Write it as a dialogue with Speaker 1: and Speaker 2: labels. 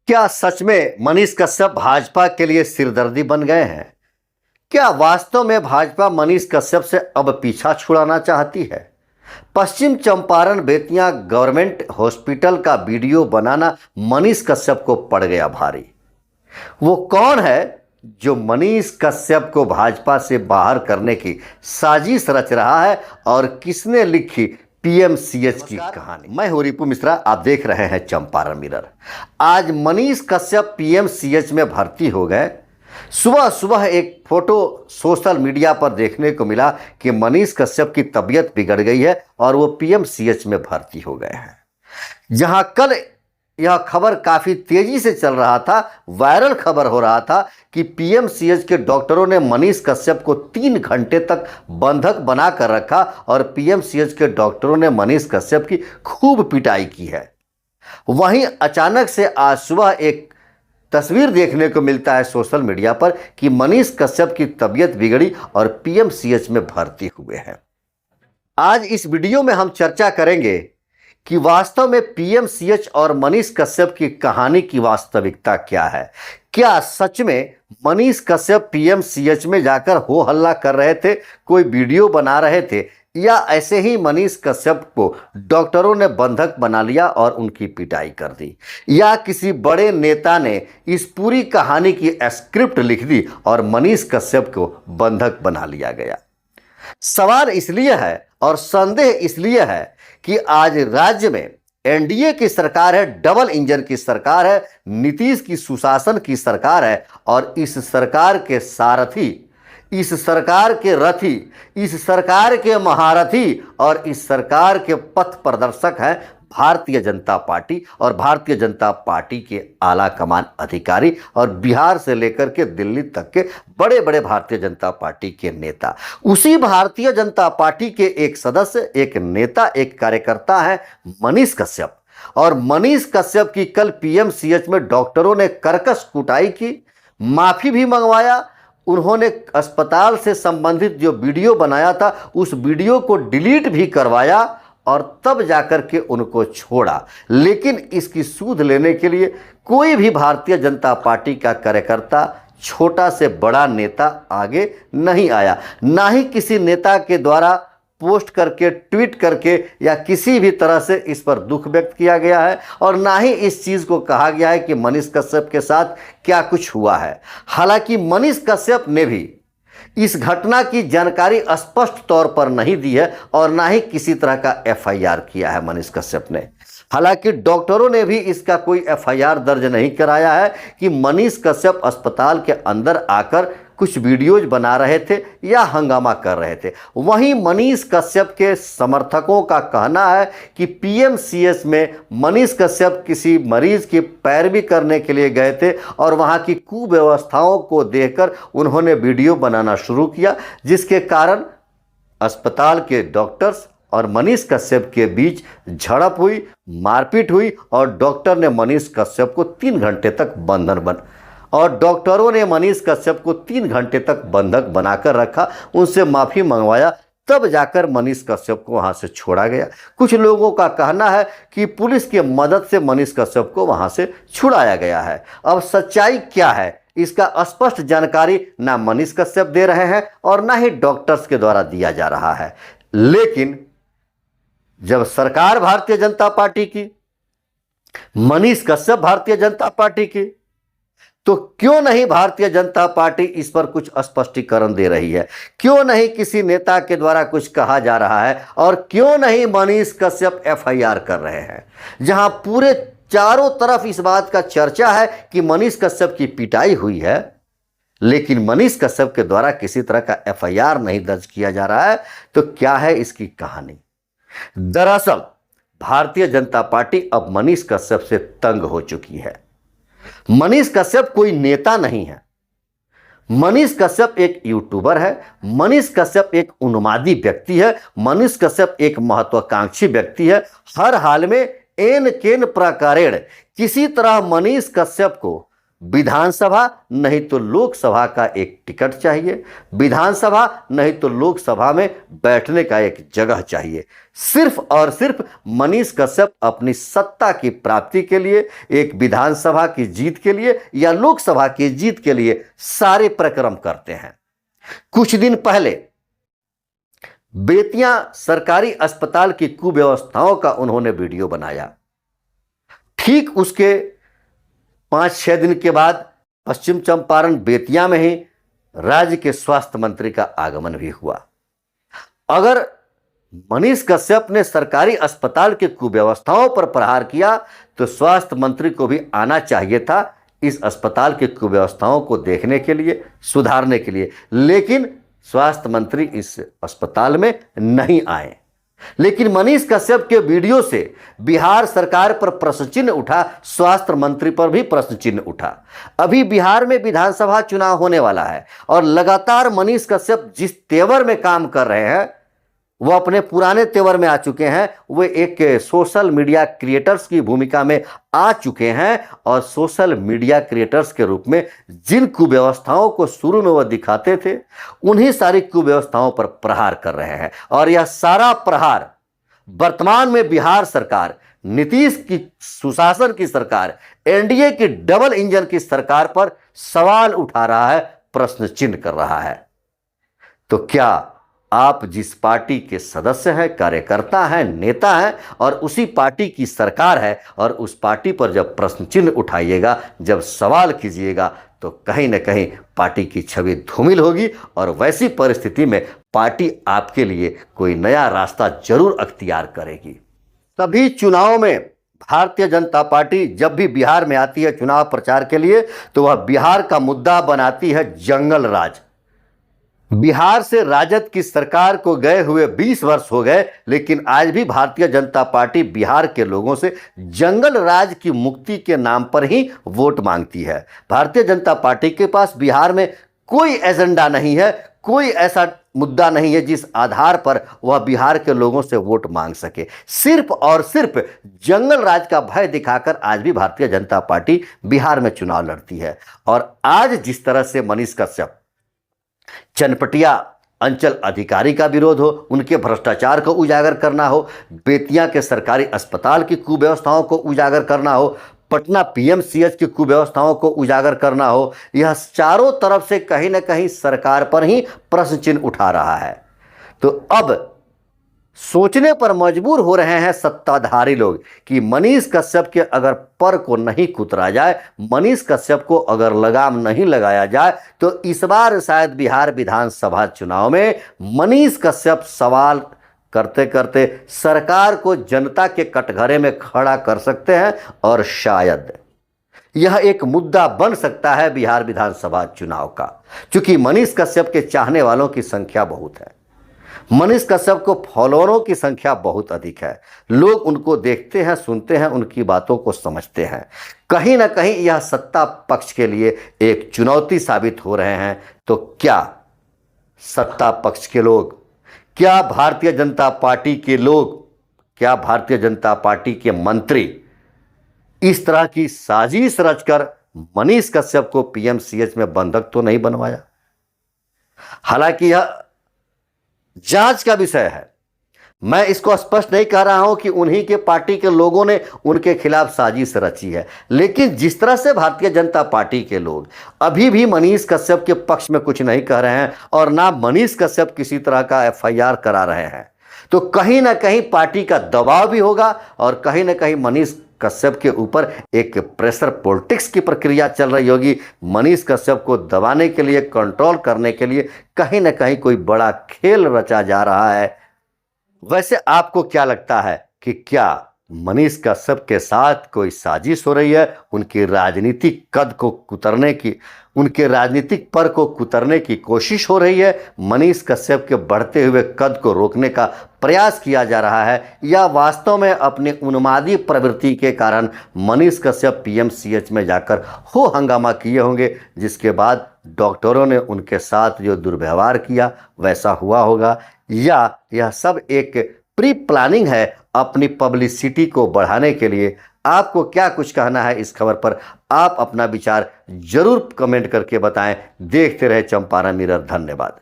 Speaker 1: क्या सच में मनीष कश्यप भाजपा के लिए सिरदर्दी बन गए हैं? क्या वास्तव में भाजपा मनीष कश्यप से अब पीछा छुड़ाना चाहती है? पश्चिम चंपारण बेतिया गवर्नमेंट हॉस्पिटल का वीडियो बनाना मनीष कश्यप को पड़ गया भारी। वो कौन है जो मनीष कश्यप को भाजपा से बाहर करने की साजिश रच रहा है और किसने लिखी पीएमसीएच की कहानी? मैं हूं रिपु मिश्रा, आप देख रहे हैं चंपारण मिरर। आज मनीष कश्यप पीएमसीएच में भर्ती हो गए। सुबह सुबह एक फोटो सोशल मीडिया पर देखने को मिला कि मनीष कश्यप की तबीयत बिगड़ गई है और वो पीएमसीएच में भर्ती हो गए हैं। जहां कल यह खबर काफी तेजी से चल रहा था, वायरल खबर हो रहा था कि पीएमसीएच के डॉक्टरों ने मनीष कश्यप को 3 घंटे तक बंधक बनाकर रखा और पीएमसीएच के डॉक्टरों ने मनीष कश्यप की खूब पिटाई की है। वहीं अचानक से आज सुबह एक तस्वीर देखने को मिलता है सोशल मीडिया पर कि मनीष कश्यप की तबीयत बिगड़ी और पीएमसीएच में भर्ती हुए हैं। आज इस वीडियो में हम चर्चा करेंगे कि वास्तव में पीएमसीएच और मनीष कश्यप की कहानी की वास्तविकता क्या है। क्या सच में मनीष कश्यप पीएमसीएच में जाकर हो हल्ला कर रहे थे, कोई वीडियो बना रहे थे, या ऐसे ही मनीष कश्यप को डॉक्टरों ने बंधक बना लिया और उनकी पिटाई कर दी, या किसी बड़े नेता ने इस पूरी कहानी की स्क्रिप्ट लिख दी और मनीष कश्यप को बंधक बना लिया गया? सवाल इसलिए है और संदेह इसलिए है कि आज राज्य में एनडीए की सरकार है, डबल इंजन की सरकार है, नीतीश की सुशासन की सरकार है और इस सरकार के सारथी, इस सरकार के रथी, इस सरकार के महारथी और इस सरकार के पथ प्रदर्शक हैं भारतीय जनता पार्टी और भारतीय जनता पार्टी के आला कमान अधिकारी और बिहार से लेकर के दिल्ली तक के बड़े बड़े भारतीय जनता पार्टी के नेता। उसी भारतीय जनता पार्टी के एक सदस्य, एक नेता, एक कार्यकर्ता है मनीष कश्यप। और मनीष कश्यप की कल पीएमसीएच में डॉक्टरों ने कर्कश कुटाई की, माफी भी मंगवाया। उन्होंने अस्पताल से संबंधित जो वीडियो बनाया था उस वीडियो को डिलीट भी करवाया और तब जाकर के उनको छोड़ा। लेकिन इसकी सूद लेने के लिए कोई भी भारतीय जनता पार्टी का कार्यकर्ता, छोटा से बड़ा नेता आगे नहीं आया। ना ही किसी नेता के द्वारा पोस्ट करके, ट्वीट करके या किसी भी तरह से इस पर दुख व्यक्त किया गया है और ना ही इस चीज़ को कहा गया है कि मनीष कश्यप के साथ क्या कुछ हुआ है। हालांकि मनीष कश्यप ने भी इस घटना की जानकारी स्पष्ट तौर पर नहीं दी है और ना ही किसी तरह का एफआईआर किया है मनीष कश्यप ने। हालांकि डॉक्टरों ने भी इसका कोई एफआईआर दर्ज नहीं कराया है कि मनीष कश्यप अस्पताल के अंदर आकर कुछ वीडियोज बना रहे थे या हंगामा कर रहे थे। वहीं मनीष कश्यप के समर्थकों का कहना है कि पीएमसीएच में मनीष कश्यप किसी मरीज की पैरवी करने के लिए गए थे और वहां की कुव्यवस्थाओं को देखकर उन्होंने वीडियो बनाना शुरू किया, जिसके कारण अस्पताल के डॉक्टर्स और मनीष कश्यप के बीच झड़प हुई, मारपीट हुई और डॉक्टर ने मनीष कश्यप को 3 घंटे तक डॉक्टरों ने मनीष कश्यप को 3 घंटे तक बंधक बनाकर रखा, उनसे माफ़ी मंगवाया, तब जाकर मनीष कश्यप को वहां से छोड़ा गया। कुछ लोगों का कहना है कि पुलिस की मदद से मनीष कश्यप को वहां से छुड़ाया गया है। अब सच्चाई क्या है, इसका स्पष्ट जानकारी ना मनीष कश्यप दे रहे हैं और ना ही डॉक्टर्स के द्वारा दिया जा रहा है। लेकिन जब सरकार भारतीय जनता पार्टी की, मनीष कश्यप भारतीय जनता पार्टी की, तो क्यों नहीं भारतीय जनता पार्टी इस पर कुछ स्पष्टीकरण दे रही है? क्यों नहीं किसी नेता के द्वारा कुछ कहा जा रहा है? और क्यों नहीं मनीष कश्यप एफआईआर कर रहे हैं? जहां पूरे चारों तरफ इस बात का चर्चा है कि मनीष कश्यप की पिटाई हुई है, लेकिन मनीष कश्यप के द्वारा किसी तरह का एफआईआर नहीं दर्ज किया जा रहा है, तो क्या है इसकी कहानी? दरअसल भारतीय जनता पार्टी अब मनीष कश्यप से तंग हो चुकी है। मनीष कश्यप कोई नेता नहीं है। मनीष कश्यप एक यूट्यूबर है। मनीष कश्यप एक उन्मादी व्यक्ति है। मनीष कश्यप एक महत्वाकांक्षी व्यक्ति है। हर हाल में एन केन प्रकारेण किसी तरह मनीष कश्यप को विधानसभा नहीं तो लोकसभा का एक टिकट चाहिए, विधानसभा नहीं तो लोकसभा में बैठने का एक जगह चाहिए। सिर्फ और सिर्फ मनीष कश्यप अपनी सत्ता की प्राप्ति के लिए, एक विधानसभा की जीत के लिए या लोकसभा की जीत के लिए सारे प्रक्रम करते हैं। कुछ दिन पहले बेतिया सरकारी अस्पताल की कुव्यवस्थाओं का उन्होंने वीडियो बनाया। ठीक उसके 5-6 दिन के बाद पश्चिम चंपारण बेतिया में ही राज्य के स्वास्थ्य मंत्री का आगमन भी हुआ। अगर मनीष कश्यप ने सरकारी अस्पताल की कुव्यवस्थाओं पर प्रहार किया तो स्वास्थ्य मंत्री को भी आना चाहिए था इस अस्पताल की कुव्यवस्थाओं को देखने के लिए, सुधारने के लिए, लेकिन स्वास्थ्य मंत्री इस अस्पताल में नहीं आए। लेकिन मनीष कश्यप के वीडियो से बिहार सरकार पर प्रश्न चिन्ह उठा, स्वास्थ्य मंत्री पर भी प्रश्न चिन्ह उठा। अभी बिहार में विधानसभा चुनाव होने वाला है और लगातार मनीष कश्यप जिस तेवर में काम कर रहे हैं वो अपने पुराने तेवर में आ चुके हैं। वे एक सोशल मीडिया क्रिएटर्स की भूमिका में आ चुके हैं और सोशल मीडिया क्रिएटर्स के रूप में जिन कुव्यवस्थाओं को शुरू में वह दिखाते थे उन्हीं सारी कुव्यवस्थाओं पर प्रहार कर रहे हैं। और यह सारा प्रहार वर्तमान में बिहार सरकार, नीतीश की सुशासन की सरकार, एनडीए की डबल इंजन की सरकार पर सवाल उठा रहा है, प्रश्न चिन्ह कर रहा है। तो क्या आप जिस पार्टी के सदस्य हैं, कार्यकर्ता हैं, नेता हैं और उसी पार्टी की सरकार है और उस पार्टी पर जब प्रश्न चिन्ह उठाइएगा, जब सवाल कीजिएगा तो कहीं ना कहीं पार्टी की छवि धूमिल होगी और वैसी परिस्थिति में पार्टी आपके लिए कोई नया रास्ता जरूर अख्तियार करेगी। सभी चुनावों में भारतीय जनता पार्टी जब भी बिहार में आती है चुनाव प्रचार के लिए तो वह बिहार का मुद्दा बनाती है जंगल राज। बिहार से राजद की सरकार को गए हुए 20 वर्ष हो गए, लेकिन आज भी भारतीय जनता पार्टी बिहार के लोगों से जंगल राज की मुक्ति के नाम पर ही वोट मांगती है। भारतीय जनता पार्टी के पास बिहार में कोई एजेंडा नहीं है, कोई ऐसा मुद्दा नहीं है जिस आधार पर वह बिहार के लोगों से वोट मांग सके। सिर्फ और सिर्फ जंगल राज का भय दिखाकर आज भी भारतीय जनता पार्टी बिहार में चुनाव लड़ती है। और आज जिस तरह से मनीष कश्यप चनपटिया अंचल अधिकारी का विरोध हो, उनके भ्रष्टाचार को उजागर करना हो, बेतिया के सरकारी अस्पताल की कुव्यवस्थाओं को उजागर करना हो, पटना पीएमसीएच की कुव्यवस्थाओं को उजागर करना हो, यह चारों तरफ से कहीं ना कहीं सरकार पर ही प्रश्न चिन्ह उठा रहा है। तो अब सोचने पर मजबूर हो रहे हैं सत्ताधारी लोग कि मनीष कश्यप के अगर पर को नहीं कुतरा जाए, मनीष कश्यप को अगर लगाम नहीं लगाया जाए तो इस बार शायद बिहार विधानसभा चुनाव में मनीष कश्यप सवाल करते करते सरकार को जनता के कटघरे में खड़ा कर सकते हैं और शायद यह एक मुद्दा बन सकता है बिहार विधानसभा चुनाव का। क्योंकि मनीष कश्यप के चाहने वालों की संख्या बहुत है, मनीष कश्यप को फॉलोअरों की संख्या बहुत अधिक है, लोग उनको देखते हैं, सुनते हैं, उनकी बातों को समझते हैं। कहीं ना कहीं यह सत्ता पक्ष के लिए एक चुनौती साबित हो रहे हैं। तो क्या सत्ता पक्ष के लोग, क्या भारतीय जनता पार्टी के लोग, क्या भारतीय जनता पार्टी के मंत्री इस तरह की साजिश रचकर मनीष कश्यप को पीएमसीएच में बंधक तो नहीं बनवाया? हालांकि यह जांच का विषय है, मैं इसको स्पष्ट नहीं कह रहा हूं कि उन्हीं के पार्टी के लोगों ने उनके खिलाफ साजिश रची है, लेकिन जिस तरह से भारतीय जनता पार्टी के लोग अभी भी मनीष कश्यप के पक्ष में कुछ नहीं कह रहे हैं और ना मनीष कश्यप किसी तरह का एफआईआर करा रहे हैं, तो कहीं ना कहीं पार्टी का दबाव भी होगा और कहीं ना कहीं मनीष कश्यप के ऊपर एक प्रेशर पॉलिटिक्स की प्रक्रिया चल रही होगी। मनीष कश्यप को दबाने के लिए, कंट्रोल करने के लिए कहीं ना कहीं कोई बड़ा खेल रचा जा रहा है। वैसे आपको क्या लगता है कि क्या मनीष कश्यप के साथ कोई साजिश हो रही है, उनकी राजनीतिक कद को कुतरने की, उनके राजनीतिक पर को कुतरने की कोशिश हो रही है, मनीष कश्यप के बढ़ते हुए कद को रोकने का प्रयास किया जा रहा है, या वास्तव में अपने उन्मादी प्रवृत्ति के कारण मनीष कश्यप पीएमसीएच में जाकर हो हंगामा किए होंगे, जिसके बाद डॉक्टरों ने उनके साथ जो दुर्व्यवहार किया वैसा हुआ होगा, या यह सब एक प्री प्लानिंग है अपनी पब्लिसिटी को बढ़ाने के लिए? आपको क्या कुछ कहना है इस खबर पर? आप अपना विचार जरूर कमेंट करके बताएं। देखते रहे चंपारण मिरर। धन्यवाद।